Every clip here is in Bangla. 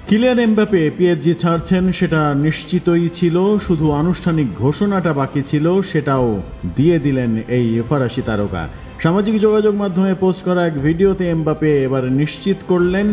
কিলিয়ান এমবাপে পিএসজি ছাড়ছেন সেটা নিশ্চিতই ছিল, শুধু আনুষ্ঠানিক ঘোষণাটা বাকি ছিল, সেটাও দিয়ে দিলেন এই ফরাসি তারকা। সামাজিক যোগাযোগ মাধ্যমে পোস্ট করা এক ভিডিওতে এমবাপে এবার নিশ্চিত করলেন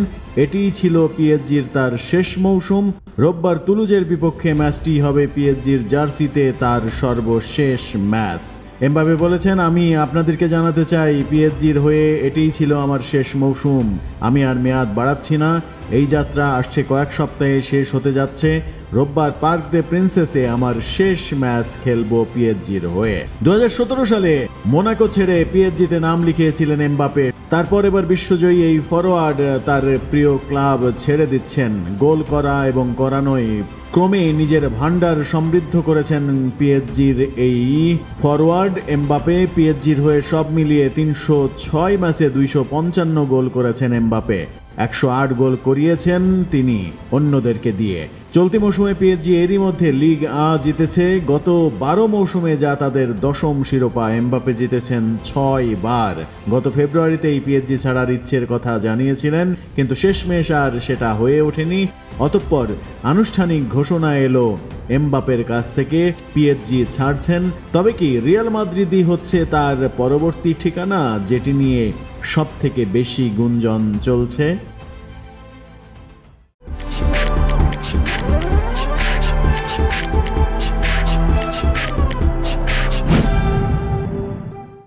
এটিই ছিল পিএসজির তার শেষ মৌসুম। রোববার তুলুজের বিপক্ষে ম্যাচটি হবে পিএসজির জার্সিতে তার সর্বশেষ ম্যাচ। এমবাপে বলেছেন, আমি আপনাদেরকে জানাতে চাই পিএসজির হয়ে এটিই ছিল আমার শেষ মৌসুম। আমি আর মেয়াদ বাড়াচ্ছি না। এই যাত্রা আসছে কয়েক সপ্তাহে শেষ হতে যাচ্ছে। রোববার পার্ক দে প্রিন্সেসে আমার শেষ ম্যাচ খেলবো পিএসজির হয়ে। 2017 সালে মোনাকো ছেড়ে পিএসজিতে নাম লিখিয়েছিলেন এমবাপে। তারপর এবার বিশ্বজয়ী এই ফরোয়ার্ড তার প্রিয় ক্লাব ছেড়ে দিচ্ছেন। গোল করা এবং করানোয় ক্রমে নিজের ভান্ডার সমৃদ্ধ করেছেন পিএসজির এই ফরওয়ার্ড এমবাপে। পিএসজির হয়ে সব মিলিয়ে 306 ম্যাচে 255 গোল করেছেন এমবাপে। 108 গোল করিয়েছেন তিনি অন্যদেরকে দিয়ে। চলতি মৌসুমে পিএসজি এরই মধ্যে লিগ আ জিতেছে। গত 12 মৌসুমে যা তাদের 10ম শিরোপা। এমবাপে জিতেছেন 6 বার। গত ফেব্রুয়ারিতেই পিএসজি ছাড়ার ইচ্ছের কথা জানিয়েছিলেন, কিন্তু শেষমেশ আর সেটা হয়ে ওঠেনি। অতঃপর আনুষ্ঠানিক ঘোষণা এলো এমবাপের কাছ থেকে পিএসজি ছাড়ছেন। তবে কি রিয়াল মাদ্রিদই হচ্ছে তার পরবর্তী ঠিকানা, যেটি নিয়ে সব থেকে বেশি গুঞ্জন চলছে?